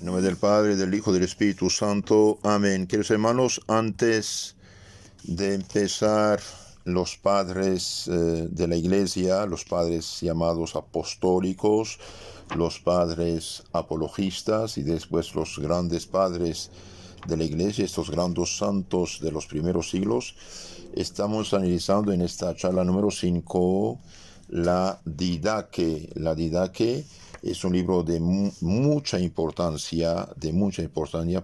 En nombre del Padre, del Hijo y del Espíritu Santo. Amén. Queridos hermanos, antes de empezar, los padres de la Iglesia, los padres llamados apostólicos, los padres apologistas y después los grandes padres de la Iglesia, estos grandes santos de los primeros siglos, estamos analizando en esta charla número 5 la Didache. La Didache es un libro de mucha importancia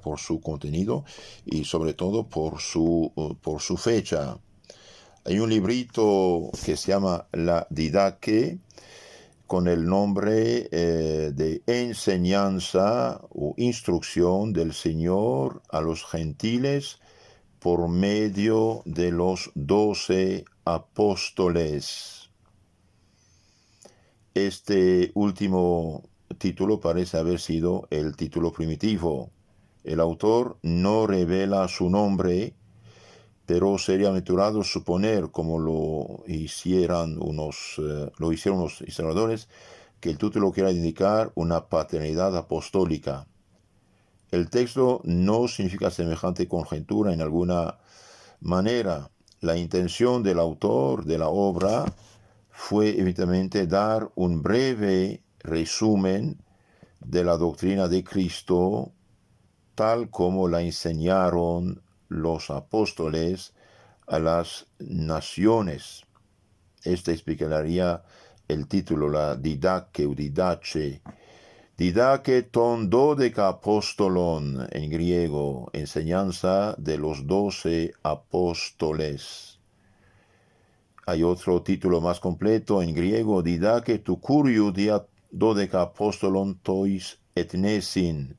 por su contenido y sobre todo por su fecha. Hay un librito que se llama La Didache con el nombre de Enseñanza o Instrucción del Señor a los gentiles por medio de los 12 apóstoles. Este último título parece haber sido el título primitivo. El autor no revela su nombre, pero sería aventurado suponer, como lo hicieron unos historiadores, que el título quiera indicar una paternidad apostólica. El texto no significa semejante conjetura en alguna manera. La intención del autor de la obra fue evidentemente dar un breve resumen de la doctrina de Cristo tal como la enseñaron los apóstoles a las naciones. Este explicaría el título, la Didache o Didache. Didache ton dodeca apostolon, en griego, enseñanza de los 12 apóstoles. Hay otro título más completo en griego, Didache tu curiu dia dodeca apostolon tois etnesin,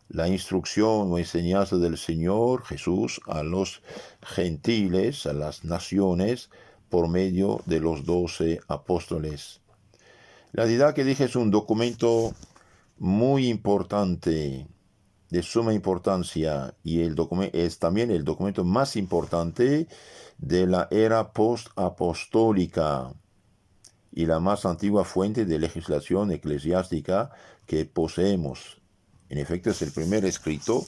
la instrucción o enseñanza del Señor Jesús a los gentiles, a las naciones, por medio de los 12 apóstoles. La Didache, dije, es un documento muy importante, de suma importancia, y es también el documento más importante de la era post-apostólica y la más antigua fuente de legislación eclesiástica que poseemos. En efecto, es el primer escrito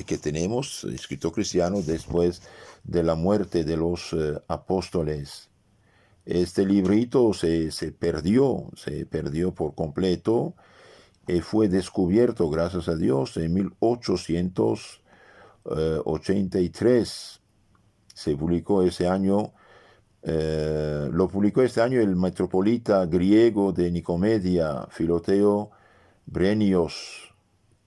que tenemos, escrito cristiano, después de la muerte de los apóstoles. Este librito se perdió por completo. Fue descubierto, gracias a Dios, en 1883. Se publicó ese año, lo publicó este año el metropolita griego de Nicomedia, Filoteo Brenios,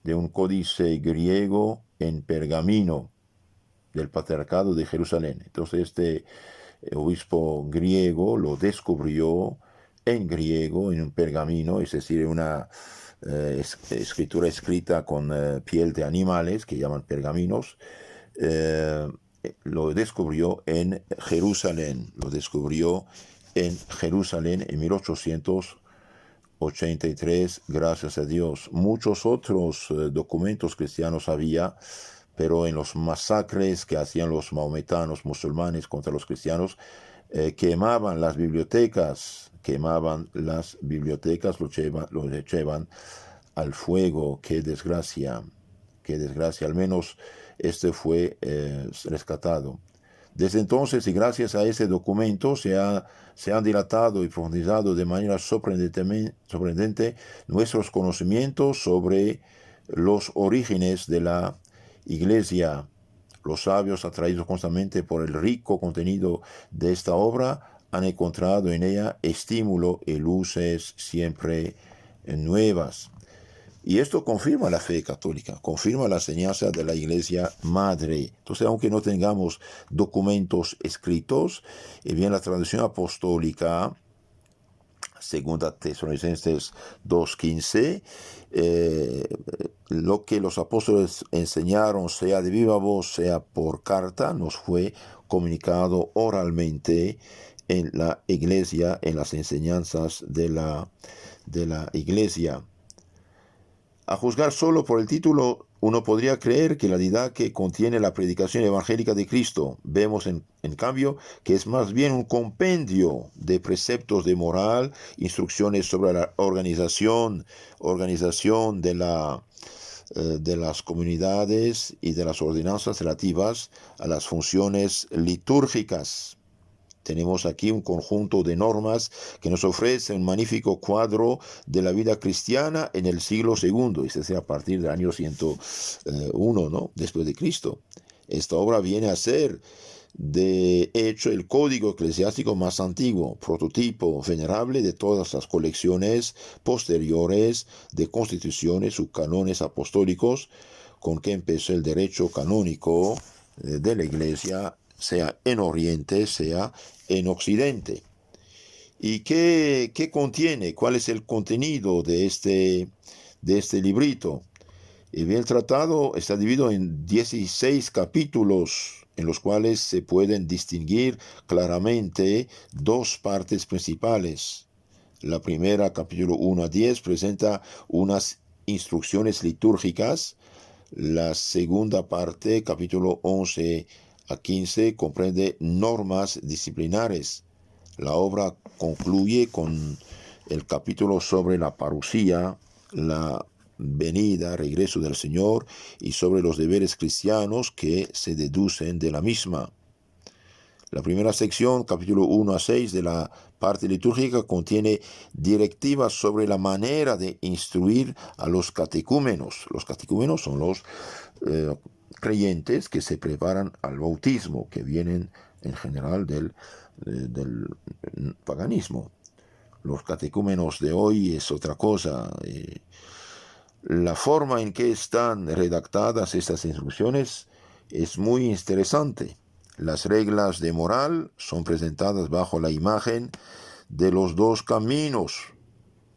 de un códice griego en pergamino del patriarcado de Jerusalén. Entonces este obispo griego lo descubrió en griego, en un pergamino, es decir, una escritura escrita con piel de animales, que llaman pergaminos. Lo descubrió en Jerusalén, en 1883, gracias a Dios. Muchos otros documentos cristianos había, pero en los masacres que hacían los maometanos musulmanes contra los cristianos, quemaban las bibliotecas, los echaban al fuego. Qué desgracia, al menos este fue rescatado. Desde entonces, y gracias a ese documento, se han dilatado y profundizado de manera sorprendente nuestros conocimientos sobre los orígenes de la Iglesia. Los sabios, atraídos constantemente por el rico contenido de esta obra, han encontrado en ella estímulo y luces siempre nuevas. Y esto confirma la fe católica, confirma la enseñanza de la Iglesia Madre. Entonces, aunque no tengamos documentos escritos, bien la tradición apostólica, segunda Tesalonicenses 2:15, lo que los apóstoles enseñaron, sea de viva voz, sea por carta, nos fue comunicado oralmente en la Iglesia, en las enseñanzas de la Iglesia. A juzgar solo por el título, uno podría creer que la Didache contiene la predicación evangélica de Cristo. Vemos en cambio que es más bien un compendio de preceptos de moral, instrucciones sobre la organización de la de las comunidades y de las ordenanzas relativas a las funciones litúrgicas. Tenemos aquí un conjunto de normas que nos ofrece un magnífico cuadro de la vida cristiana en el siglo II, es decir, a partir del año 101, ¿no?, después de Cristo. Esta obra viene a ser, de hecho, el código eclesiástico más antiguo, prototipo venerable de todas las colecciones posteriores de constituciones o cánones apostólicos con que empezó el derecho canónico de la Iglesia, sea en Oriente, sea en Occidente. ¿Y qué contiene? ¿Cuál es el contenido de este librito? El tratado está dividido en 16 capítulos, en los cuales se pueden distinguir claramente dos partes principales. La primera, capítulo 1 a 10, presenta unas instrucciones litúrgicas. La segunda parte, capítulo 11 a 15, comprende normas disciplinares. La obra concluye con el capítulo sobre la parusía, la venida, regreso del Señor, y sobre los deberes cristianos que se deducen de la misma. La primera sección, capítulo 1 a 6 de la parte litúrgica, contiene directivas sobre la manera de instruir a los catecúmenos. Los catecúmenos son los creyentes que se preparan al bautismo, que vienen en general del paganismo. Los catecúmenos de hoy es otra cosa. La forma en que están redactadas estas instrucciones es muy interesante. Las reglas de moral son presentadas bajo la imagen de los dos caminos,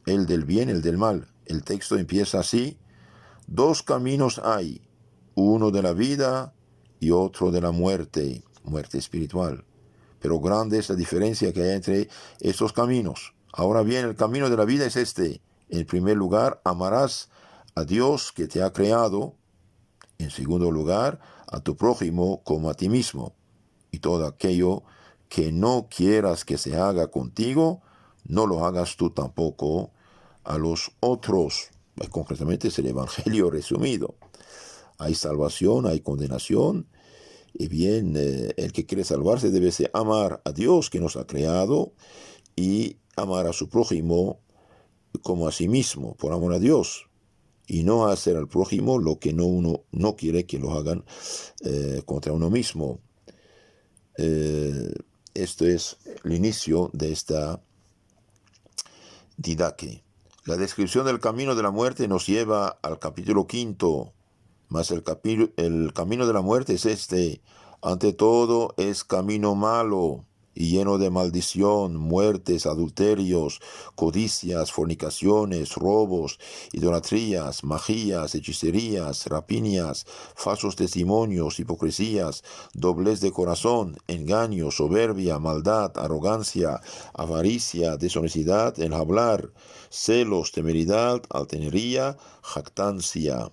el del bien y el del mal. El texto empieza así: dos caminos hay, uno de la vida y otro de la muerte, muerte espiritual. Pero grande es la diferencia que hay entre estos caminos. Ahora bien, el camino de la vida es este. En primer lugar, amarás a Dios que te ha creado. En segundo lugar, a tu prójimo como a ti mismo. Y todo aquello que no quieras que se haga contigo, no lo hagas tú tampoco a los otros. Concretamente es el Evangelio resumido. Hay salvación, hay condenación. Y bien, el que quiere salvarse debe amar a Dios que nos ha creado y amar a su prójimo como a sí mismo, por amor a Dios. Y no hacer al prójimo lo que uno no quiere que lo hagan contra uno mismo. Esto es el inicio de esta didaque. La descripción del camino de la muerte nos lleva al capítulo 5, mas el camino de la muerte es este: ante todo es camino malo y lleno de maldición, muertes, adulterios, codicias, fornicaciones, robos, idolatrías, magías, hechicerías, rapiñas, falsos testimonios, hipocresías, doblez de corazón, engaño, soberbia, maldad, arrogancia, avaricia, deshonestidad en hablar, celos, temeridad, altanería, jactancia.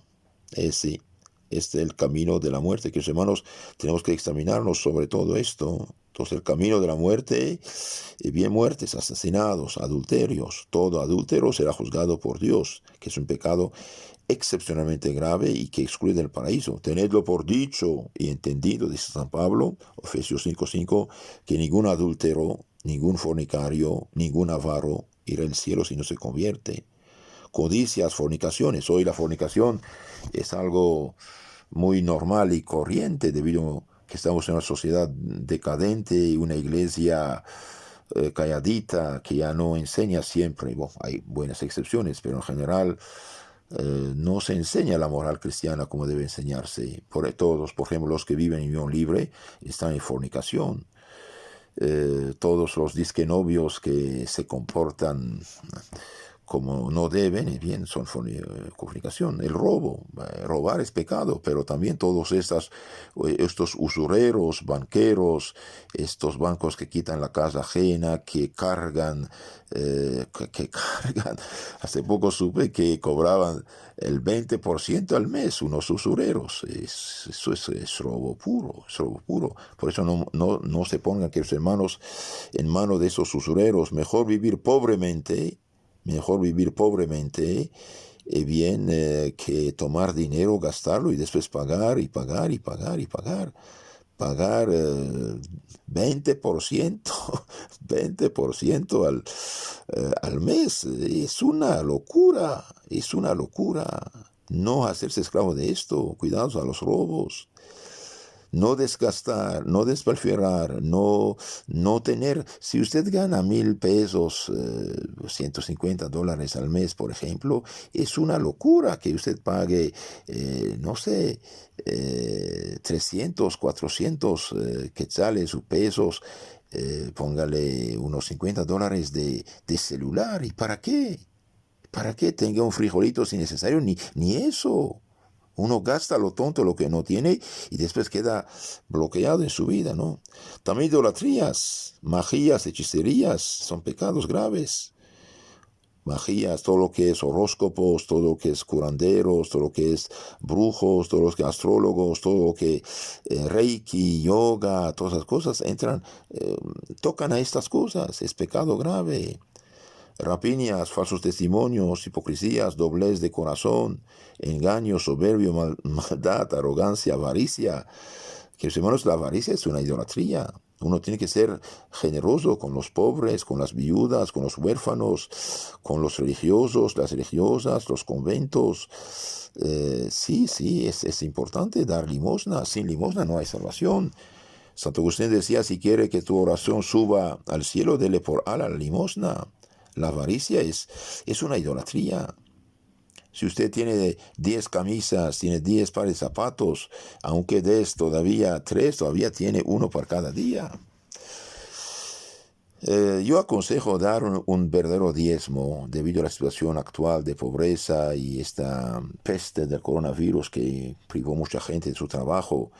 Este es el camino de la muerte, que los hermanos tenemos que examinarnos sobre todo esto. Entonces el camino de la muerte, bien, muertes, asesinados, adulterios. Todo adúltero será juzgado por Dios, que es un pecado excepcionalmente grave y que excluye del paraíso. Tenedlo por dicho y entendido, dice San Pablo, Efesios 5:5, que ningún adúltero, ningún fornicario, ningún avaro irá al cielo si no se convierte. Codicias, fornicaciones. Hoy la fornicación es algo muy normal y corriente debido a que estamos en una sociedad decadente y una iglesia calladita que ya no enseña siempre. Bueno, hay buenas excepciones, pero en general no se enseña la moral cristiana como debe enseñarse. Todos, por ejemplo, los que viven en unión libre están en fornicación. Todos los disquenovios que se comportan como no deben, bien, son fornicación. El robo, robar es pecado, pero también todos estos usureros, banqueros, estos bancos que quitan la casa ajena, que cargan. Hace poco supe que cobraban el 20% al mes unos usureros. Eso es robo puro, es robo puro. Por eso no se pongan, queridos hermanos, en manos de esos usureros. Mejor vivir pobremente que tomar dinero, gastarlo y después pagar y pagar y pagar y pagar. Pagar 20%, 20% al mes. Es una locura, es una locura. No hacerse esclavo de esto, cuidados a los robos. No desgastar, no despilfarrar, no tener, si usted gana 1,000 pesos, $150 al mes, por ejemplo, es una locura que usted pague, no sé, 300, 400 quetzales o pesos, póngale unos $50 de celular. ¿Y para qué? ¿Para qué tenga un frijolito si necesario? Ni eso. Uno gasta lo tonto, lo que no tiene, y después queda bloqueado en su vida, ¿no? También idolatrías, magías, hechicerías, son pecados graves. Magías, todo lo que es horóscopos, todo lo que es curanderos, todo lo que es brujos, todo lo que es astrólogos, todo lo que reiki, yoga, todas esas cosas entran, tocan a estas cosas, es pecado grave. Rapiñas, falsos testimonios, hipocresías, doblez de corazón, engaño, soberbio, maldad, arrogancia, avaricia. Queridos hermanos, la avaricia es una idolatría. Uno tiene que ser generoso con los pobres, con las viudas, con los huérfanos, con los religiosos, las religiosas, los conventos. Sí, es importante dar limosna. Sin limosna no hay salvación. Santo Agustín decía, si quiere que tu oración suba al cielo, dele por ala la limosna. La avaricia es una idolatría. Si usted tiene 10 camisas, tiene 10 pares de zapatos, aunque des todavía 3, todavía tiene uno por cada día. Yo aconsejo dar un verdadero diezmo debido a la situación actual de pobreza y esta peste del coronavirus que privó mucha gente de su trabajo.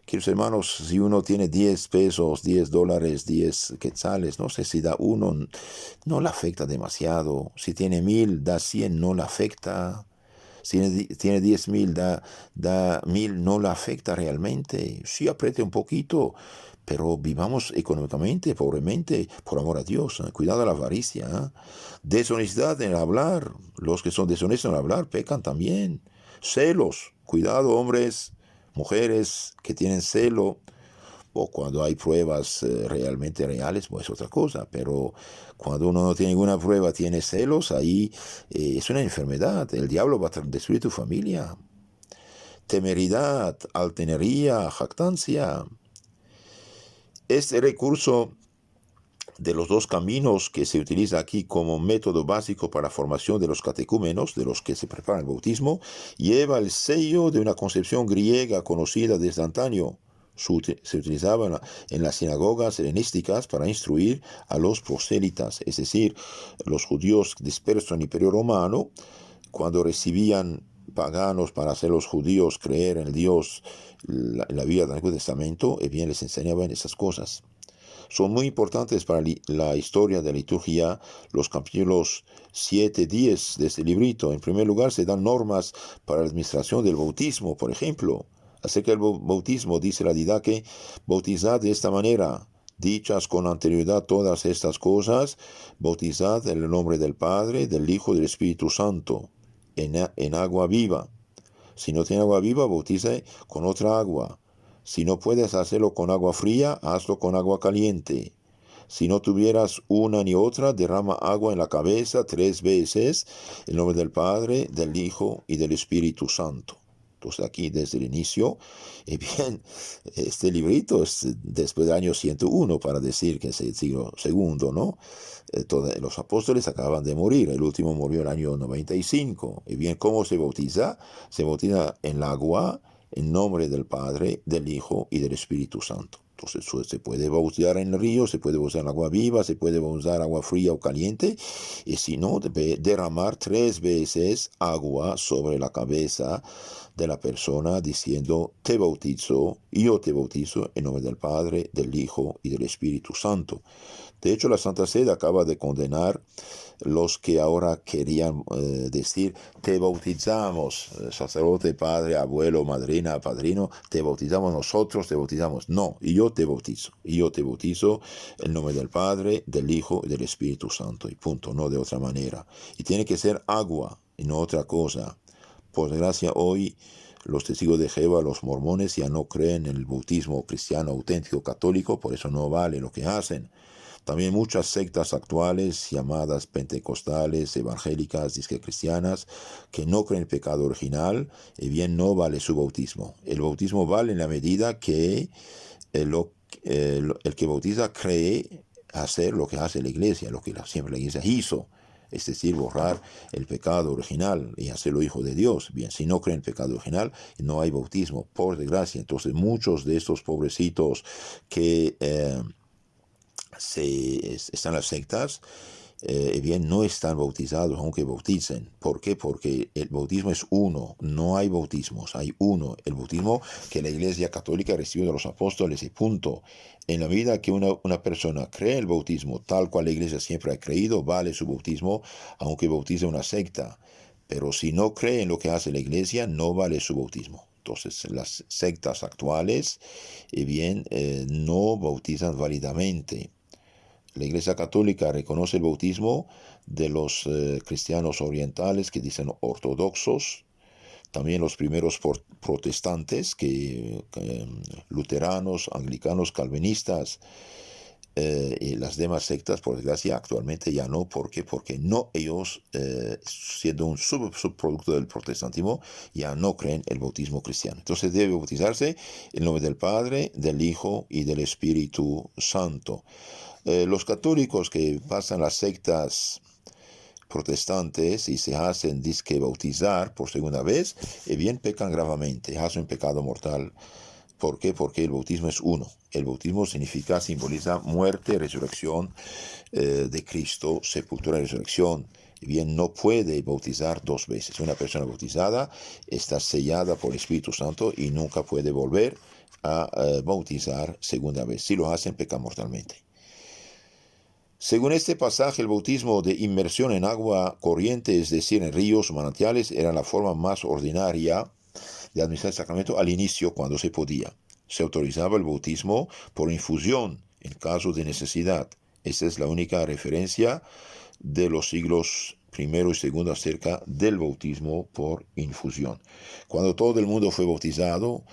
Queridos hermanos, si uno tiene 10 pesos, $10, 10 quetzales, no sé si da uno, no le afecta demasiado. Si tiene 1,000, da 100, no le afecta. Si tiene 10,000, da 1,000, no le afecta realmente. Sí apriete un poquito, pero vivamos económicamente, pobremente, por amor a Dios. Cuidado a la avaricia. Deshonestidad en el hablar. Los que son deshonestos en el hablar pecan también. Celos. Cuidado, hombres, mujeres que tienen celo, o cuando hay pruebas realmente reales, pues es otra cosa, pero cuando uno no tiene ninguna prueba, tiene celos, ahí es una enfermedad. El diablo va a destruir tu familia. Temeridad, altanería, jactancia. Este recurso de los dos caminos que se utiliza aquí como método básico para la formación de los catecúmenos, de los que se preparan el bautismo, lleva el sello de una concepción griega conocida desde antaño. Se utilizaba en las sinagogas helenísticas para instruir a los prosélitas, es decir, los judíos dispersos en el Imperio Romano, cuando recibían paganos para hacer los judíos creer en el Dios, la vida del Antiguo Testamento, y bien les enseñaban esas cosas. Son muy importantes para la historia de la liturgia los capítulos 7, 10 de este librito. En primer lugar, se dan normas para la administración del bautismo, por ejemplo. Acerca del bautismo, dice la didaque, bautizad de esta manera. Dichas con anterioridad todas estas cosas, bautizad en el nombre del Padre, del Hijo y del Espíritu Santo, en agua viva. Si no tiene agua viva, bautice con otra agua. Si no puedes hacerlo con agua fría, hazlo con agua caliente. Si no tuvieras una ni otra, derrama agua en la cabeza 3 veces, en nombre del Padre, del Hijo y del Espíritu Santo. Entonces aquí desde el inicio, bien, este librito es después del año 101, para decir que es el siglo segundo, ¿no? Los apóstoles acaban de morir, el último murió en el año 95. Y bien, ¿cómo se bautiza? Se bautiza en el agua, en nombre del Padre, del Hijo y del Espíritu Santo. Entonces se puede bautizar en el río, se puede bautizar en agua viva, se puede bautizar agua fría o caliente, y si no, debe derramar 3 veces agua sobre la cabeza de la persona diciendo, te bautizo, yo te bautizo en nombre del Padre, del Hijo y del Espíritu Santo. De hecho, la Santa Sede acaba de condenar los que ahora querían decir, te bautizamos, sacerdote, padre, abuelo, madrina, padrino, te bautizamos nosotros, te bautizamos. No, y yo te bautizo en nombre del Padre, del Hijo y del Espíritu Santo, y punto, no de otra manera. Y tiene que ser agua. y no otra cosa. Por desgracia, hoy los testigos de Jehová, los mormones, ya no creen en el bautismo cristiano auténtico católico, por eso no vale lo que hacen. También muchas sectas actuales, llamadas pentecostales, evangélicas, disque cristianas, que no creen el pecado original, y bien no vale su bautismo. El bautismo vale en la medida que el que bautiza cree hacer lo que hace la iglesia, lo que siempre la iglesia hizo, es decir, borrar el pecado original y hacerlo hijo de Dios. Bien, si no creen el pecado original, no hay bautismo, por desgracia. Entonces muchos de estos pobrecitos que están en las sectas, bien, no están bautizados aunque bauticen. ¿Por qué? Porque el bautismo es uno, no hay bautismos, hay uno. El bautismo que la Iglesia Católica recibió de los apóstoles y punto. En la medida que una persona cree el bautismo tal cual la Iglesia siempre ha creído, vale su bautismo aunque bautice una secta. Pero si no cree en lo que hace la Iglesia, no vale su bautismo. Entonces las sectas actuales, bien, no bautizan válidamente. La Iglesia Católica reconoce el bautismo de los cristianos orientales que dicen ortodoxos, también los primeros protestantes, luteranos, anglicanos, calvinistas, y las demás sectas, por desgracia, actualmente ya no. ¿Por qué? Porque no ellos, siendo un subproducto del protestantismo, ya no creen el bautismo cristiano. Entonces debe bautizarse en nombre del Padre, del Hijo y del Espíritu Santo. Los católicos que pasan las sectas protestantes y se hacen disque bautizar por segunda vez, bien pecan gravemente, hacen un pecado mortal. ¿Por qué? Porque el bautismo es uno. El bautismo simboliza muerte, resurrección de Cristo, sepultura y resurrección. Y bien, no puede bautizar dos veces. Una persona bautizada está sellada por el Espíritu Santo y nunca puede volver a bautizar segunda vez. Si lo hacen, pecan mortalmente. Según este pasaje, el bautismo de inmersión en agua corriente, es decir, en ríos o manantiales, era la forma más ordinaria de administrar el sacramento al inicio, cuando se podía. Se autorizaba el bautismo por infusión en caso de necesidad. Esta es la única referencia de los siglos primero y segundo acerca del bautismo por infusión. Cuando todo el mundo fue bautizado,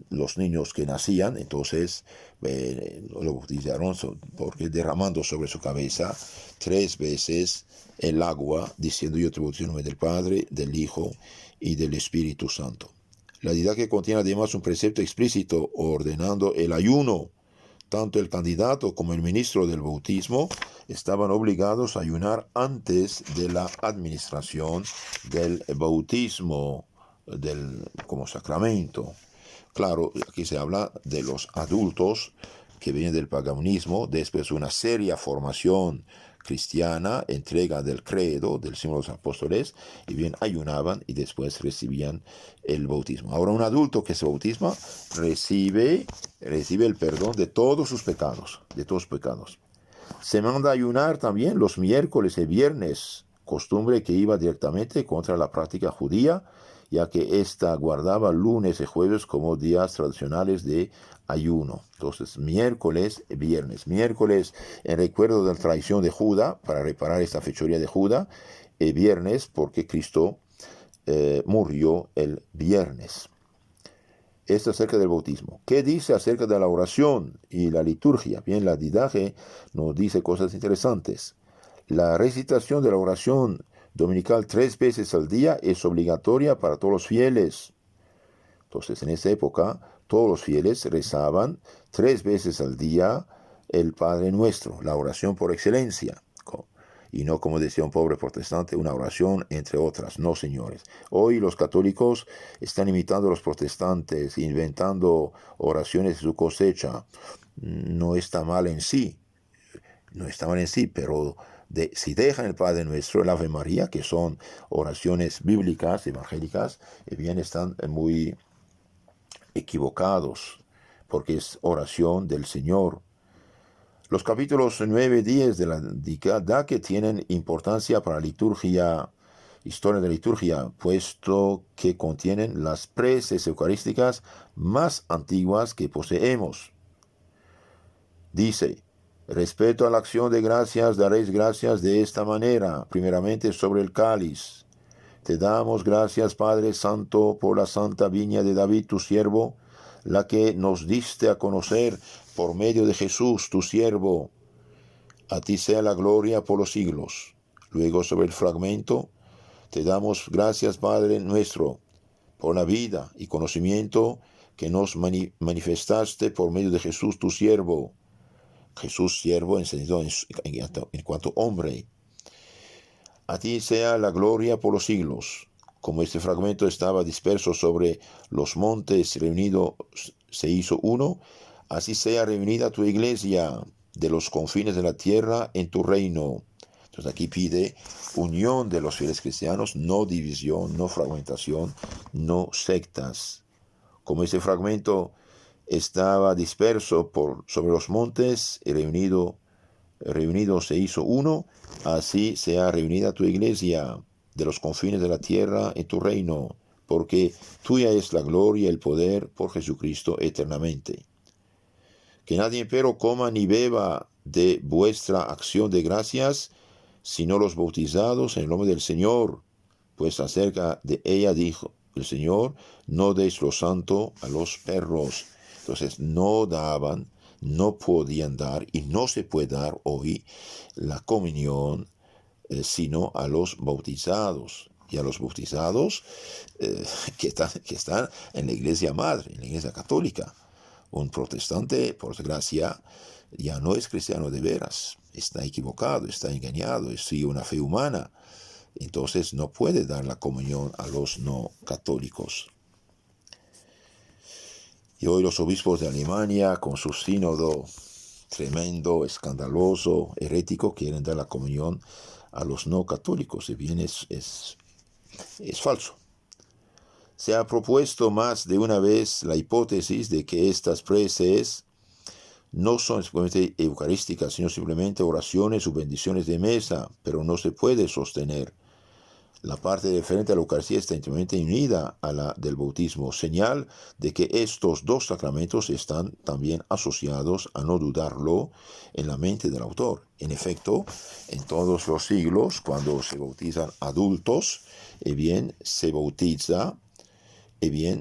los niños que nacían, entonces lo bautizaron porque derramando sobre su cabeza 3 veces el agua, diciendo: yo te bautizo en nombre del Padre, del Hijo y del Espíritu Santo. La didaquia contiene además un precepto explícito ordenando el ayuno. Tanto el candidato como el ministro del bautismo estaban obligados a ayunar antes de la administración del bautismo como sacramento. Claro, aquí se habla de los adultos que vienen del paganismo, después de una seria formación cristiana, entrega del credo, del símbolo de los apóstoles, y bien ayunaban y después recibían el bautismo. Ahora un adulto que se bautisma recibe el perdón de todos sus pecados, Se manda ayunar también los miércoles y viernes, costumbre que iba directamente contra la práctica judía, ya que ésta guardaba lunes y jueves como días tradicionales de ayuno. Entonces, miércoles y viernes. Miércoles en recuerdo de la traición de Judá, para reparar esta fechoría de Judá, y viernes porque Cristo murió el viernes. Esto acerca del bautismo. ¿Qué dice acerca de la oración y la liturgia? Bien, la didaje nos dice cosas interesantes. La recitación de la oración dominical 3 veces al día es obligatoria para todos los fieles. Entonces, en esa época, todos los fieles rezaban 3 veces al día el Padre Nuestro, la oración por excelencia. Y no, como decía un pobre protestante, una oración entre otras. No, señores. Hoy los católicos están imitando a los protestantes, inventando oraciones de su cosecha. No está mal en sí, pero si dejan el Padre Nuestro, el Ave María, que son oraciones bíblicas, evangélicas, bien están muy equivocados, porque es oración del Señor. Los capítulos 9 y 10 de la didaquia tienen importancia para la liturgia, historia de la liturgia, puesto que contienen las preces eucarísticas más antiguas que poseemos. Dice: respecto a la acción de gracias, daréis gracias de esta manera, primeramente sobre el cáliz. Te damos gracias, Padre Santo, por la santa viña de David, tu siervo, la que nos diste a conocer por medio de Jesús, tu siervo. A ti sea la gloria por los siglos. Luego, sobre el fragmento, te damos gracias, Padre nuestro, por la vida y conocimiento que nos manifestaste por medio de Jesús, tu siervo. Jesús, siervo, encendido en cuanto hombre. A ti sea la gloria por los siglos. Como este fragmento estaba disperso sobre los montes, reunido se hizo uno, así sea reunida tu iglesia de los confines de la tierra en tu reino. Entonces aquí pide unión de los fieles cristianos, no división, no fragmentación, no sectas. Como este fragmento estaba disperso sobre los montes y reunido se hizo uno, así sea reunida tu iglesia de los confines de la tierra en tu reino, porque tuya es la gloria y el poder por Jesucristo eternamente. Que nadie pero coma ni beba de vuestra acción de gracias, sino los bautizados en el nombre del Señor, pues acerca de ella dijo el Señor, no deis lo santo a los perros. Entonces no daban, no podían dar y no se puede dar hoy la comunión sino a los bautizados. Y a los bautizados que están en la iglesia madre, en la iglesia católica. Un protestante, por desgracia, ya no es cristiano de veras. Está equivocado, está engañado, sigue una fe humana. Entonces no puede dar la comunión a los no católicos. Y hoy los obispos de Alemania, con su sínodo tremendo, escandaloso, herético, quieren dar la comunión a los no católicos. Si bien es falso. Se ha propuesto más de una vez la hipótesis de que estas preces no son simplemente eucarísticas, sino simplemente oraciones o bendiciones de mesa, pero no se puede sostener. La parte diferente a la Eucaristía está íntimamente unida a la del bautismo, señal de que estos dos sacramentos están también asociados, a no dudarlo, en la mente del autor. En efecto, en todos los siglos, cuando se bautizan adultos, se bautiza,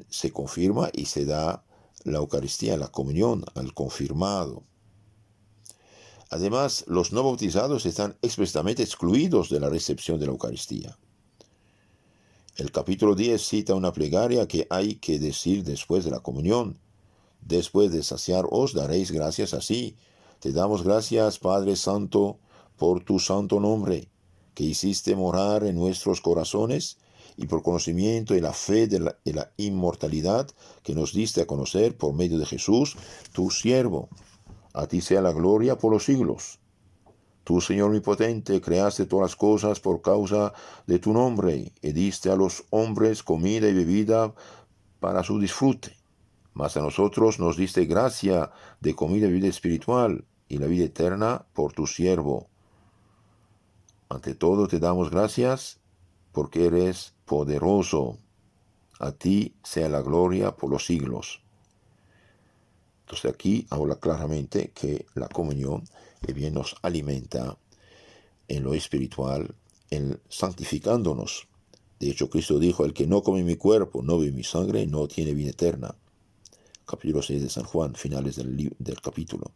se confirma y se da la Eucaristía, la comunión al confirmado. Además, los no bautizados están expresamente excluidos de la recepción de la Eucaristía. El capítulo 10 cita una plegaria que hay que decir después de la comunión. Después de saciar os daréis gracias así. Te damos gracias, Padre Santo, por tu santo nombre, que hiciste morar en nuestros corazones, y por conocimiento y la fe de la inmortalidad que nos diste a conocer por medio de Jesús, tu siervo. A ti sea la gloria por los siglos. Tú, Señor omnipotente, creaste todas las cosas por causa de tu nombre, y diste a los hombres comida y bebida para su disfrute. Mas a nosotros nos diste gracia de comida y bebida espiritual, y la vida eterna por tu siervo. Ante todo te damos gracias, porque eres poderoso. A ti sea la gloria por los siglos. Entonces aquí habla claramente que la comunión nos alimenta en lo espiritual, santificándonos. De hecho, Cristo dijo, el que no come mi cuerpo, no bebe mi sangre, no tiene vida eterna. Capítulo 6 de San Juan, finales del capítulo.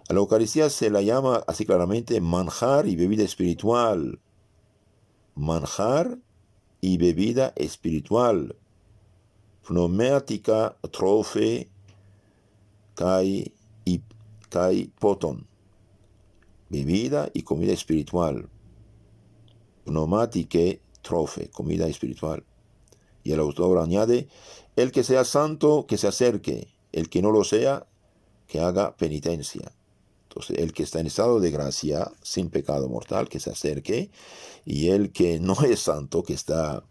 A la Eucaristía se la llama así claramente manjar y bebida espiritual. Manjar y bebida espiritual. Pneumática trofe kai poton. Bebida y comida espiritual. Pneumatike trofe, comida espiritual. Y el autor añade, el que sea santo, que se acerque. El que no lo sea, que haga penitencia. Entonces, el que está en estado de gracia, sin pecado mortal, que se acerque, y el que no es santo, que está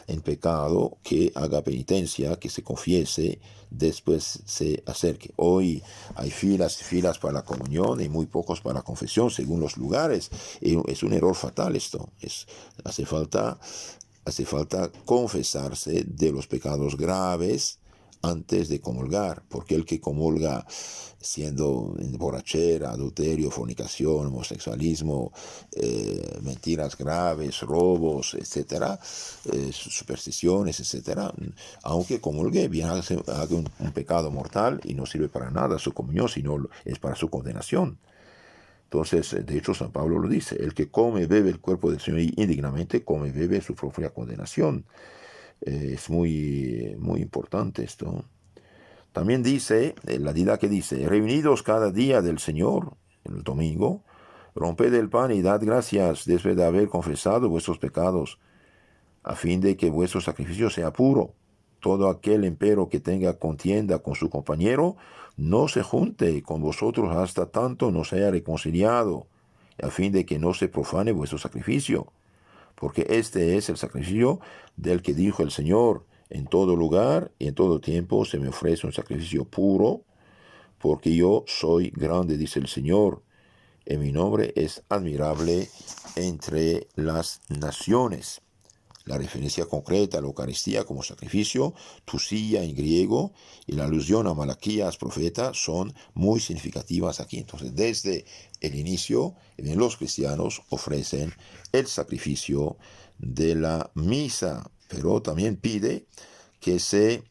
en pecado, que haga penitencia, que se confiese, después se acerque. Hoy hay filas y filas para la comunión y muy pocos para la confesión, según los lugares. Es un error fatal esto. Hace falta confesarse de los pecados graves antes de comulgar, porque el que comulga siendo borrachera, adulterio, fornicación, homosexualismo, mentiras graves, robos, etcétera, supersticiones, etcétera, aunque comulgue, bien haga un pecado mortal y no sirve para nada su comunión, sino es para su condenación. Entonces, de hecho, San Pablo lo dice: el que come y bebe el cuerpo del Señor indignamente, come y bebe su propia condenación. Es muy importante esto. También dice, la didaque dice: reunidos cada día del Señor, el domingo, romped el pan y dad gracias después de haber confesado vuestros pecados, a fin de que vuestro sacrificio sea puro. Todo aquel empero que tenga contienda con su compañero, no se junte con vosotros hasta tanto no sea reconciliado, a fin de que no se profane vuestro sacrificio. Porque este es el sacrificio del que dijo el Señor: en todo lugar y en todo tiempo se me ofrece un sacrificio puro, porque yo soy grande, dice el Señor, y mi nombre es admirable entre las naciones. La referencia concreta a la Eucaristía como sacrificio, tusía en griego, y la alusión a Malaquías, profeta, son muy significativas aquí. Entonces, desde el inicio, los cristianos ofrecen el sacrificio de la misa, pero también pide que se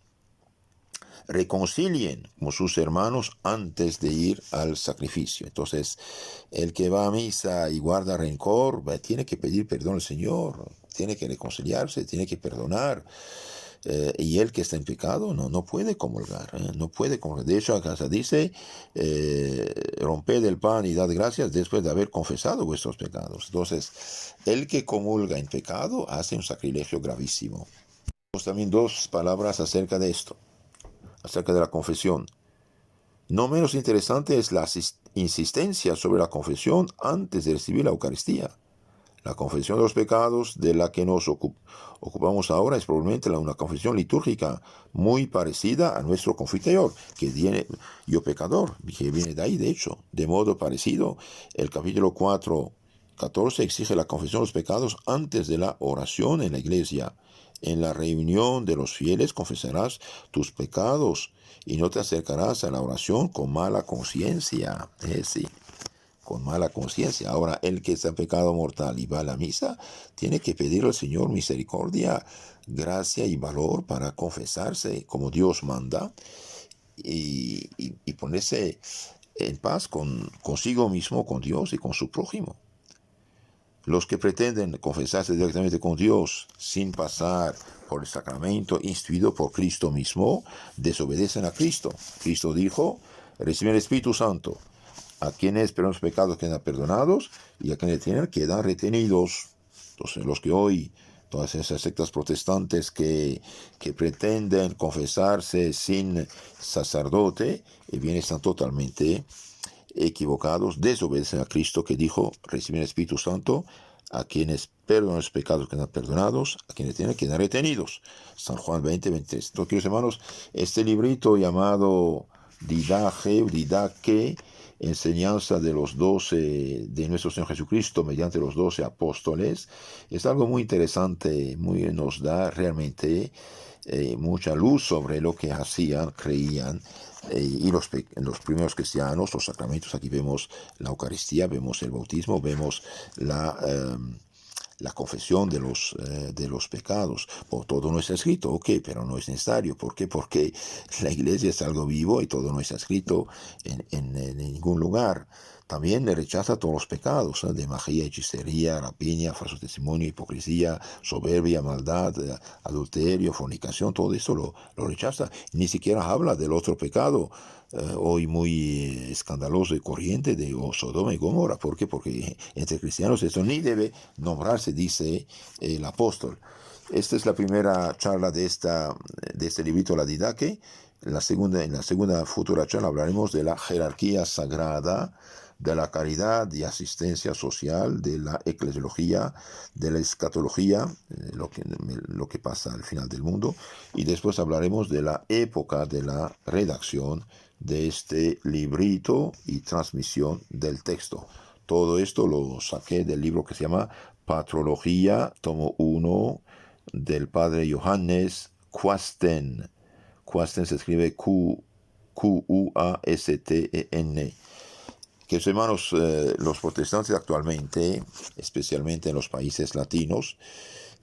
reconcilien con sus hermanos antes de ir al sacrificio. Entonces, el que va a misa y guarda rencor, tiene que pedir perdón al Señor, tiene que reconciliarse, tiene que perdonar. Y el que está en pecado no puede comulgar, no puede comulgar. De hecho, acá se dice: romped el pan y dad gracias después de haber confesado vuestros pecados. Entonces, el que comulga en pecado hace un sacrilegio gravísimo. Tenemos también dos palabras acerca de esto, acerca de la confesión. No menos interesante es la insistencia sobre la confesión antes de recibir la Eucaristía. La confesión de los pecados de la que nos ocupamos ahora es probablemente una confesión litúrgica muy parecida a nuestro confiteor, que viene, yo pecador, que viene de ahí, de hecho. De modo parecido, el capítulo 4:14 exige la confesión de los pecados antes de la oración en la iglesia. En la reunión de los fieles confesarás tus pecados y no te acercarás a la oración con mala conciencia. Sí, con mala conciencia. Ahora, el que está en pecado mortal y va a la misa, tiene que pedir al Señor misericordia, gracia y valor para confesarse como Dios manda y ponerse en paz consigo mismo, con Dios y con su prójimo. Los que pretenden confesarse directamente con Dios sin pasar por el sacramento instituido por Cristo mismo, desobedecen a Cristo. Cristo dijo: reciben el Espíritu Santo. A quienes pero los pecados quedan perdonados y a quienes tienen quedan retenidos. Entonces, los que hoy, todas esas sectas protestantes que pretenden confesarse sin sacerdote, bien están totalmente equivocados, desobedecen a Cristo, que dijo: reciben el Espíritu Santo. A quienes perdonan los pecados quedan perdonados, a quienes tienen quedan retenidos. San Juan 20:23. Entonces, queridos hermanos, este librito llamado Didaque, enseñanza de los 12 de nuestro Señor Jesucristo mediante los 12 apóstoles, es algo muy interesante, nos da realmente mucha luz sobre lo que hacían, creían, y los primeros cristianos, los sacramentos. Aquí vemos la Eucaristía, vemos el bautismo, vemos la confesión de los pecados. Todo no está escrito, pero no es necesario. ¿Por qué? Porque la iglesia es algo vivo y todo no está escrito en ningún lugar. También rechaza todos los pecados, de magia, hechicería, rapiña, falso testimonio, hipocresía, soberbia, maldad, adulterio, fornicación. Todo eso lo rechaza. Ni siquiera habla del otro pecado, hoy muy escandaloso y corriente, de Sodoma y Gomorra. ¿Por qué? Porque entre cristianos esto ni debe nombrarse, dice el apóstol. Esta es la primera charla de este librito, la Didaque. En la segunda futura charla hablaremos de la jerarquía sagrada, de la caridad y asistencia social, de la eclesiología, de la escatología, lo que pasa al final del mundo, y después hablaremos de la época de la redacción de este librito y transmisión del texto. Todo esto lo saqué del libro que se llama Patrología, tomo 1, del padre Johannes Quasten. Quasten se escribe Quasten. Que hermanos, los protestantes actualmente, especialmente en los países latinos,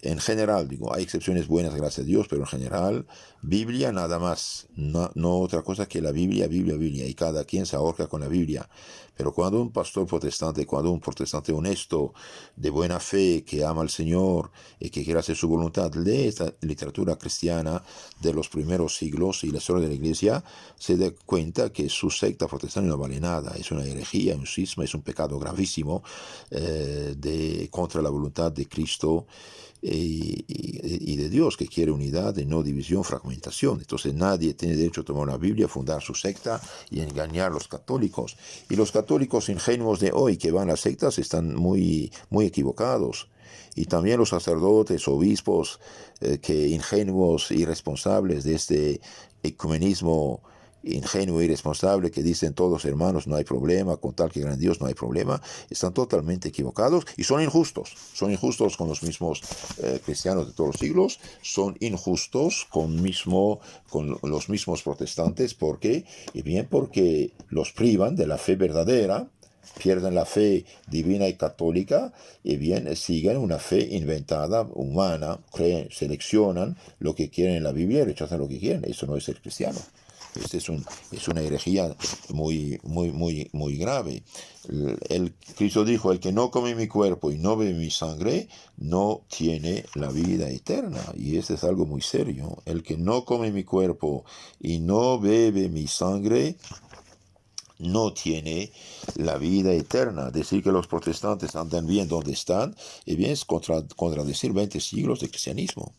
en general, digo, hay excepciones buenas, gracias a Dios, pero en general, Biblia nada más, no otra cosa que la Biblia, y cada quien se ahorca con la Biblia. Pero cuando un pastor protestante, cuando un protestante honesto, de buena fe, que ama al Señor y que quiere hacer su voluntad, lee esta literatura cristiana de los primeros siglos y la historia de la Iglesia, se da cuenta que su secta protestante no vale nada, es una herejía, un cisma, es un pecado gravísimo contra la voluntad de Cristo y de Dios, que quiere unidad y no división, fragmentación. Entonces nadie tiene derecho a tomar una Biblia, fundar su secta y engañar a los católicos. Y los católicos ingenuos de hoy que van a sectas están muy equivocados. Y también los sacerdotes, obispos, que ingenuos, irresponsables de este ecumenismo ingenuo y irresponsable, que dicen todos hermanos, no hay problema, con tal que crean Dios no hay problema, están totalmente equivocados y son injustos con los mismos cristianos de todos los siglos, son injustos con los mismos protestantes. ¿Por qué? Y bien porque los privan de la fe verdadera, pierden la fe divina y católica y bien siguen una fe inventada, humana, creen, seleccionan lo que quieren en la Biblia y rechazan lo que quieren. Eso no es ser cristiano. Es una herejía muy grave. Cristo dijo, el que no come mi cuerpo y no bebe mi sangre, no tiene la vida eterna. Y esto es algo muy serio. El que no come mi cuerpo y no bebe mi sangre, no tiene la vida eterna. Decir que los protestantes andan bien donde están, y bien es contradecir 20 siglos de cristianismo.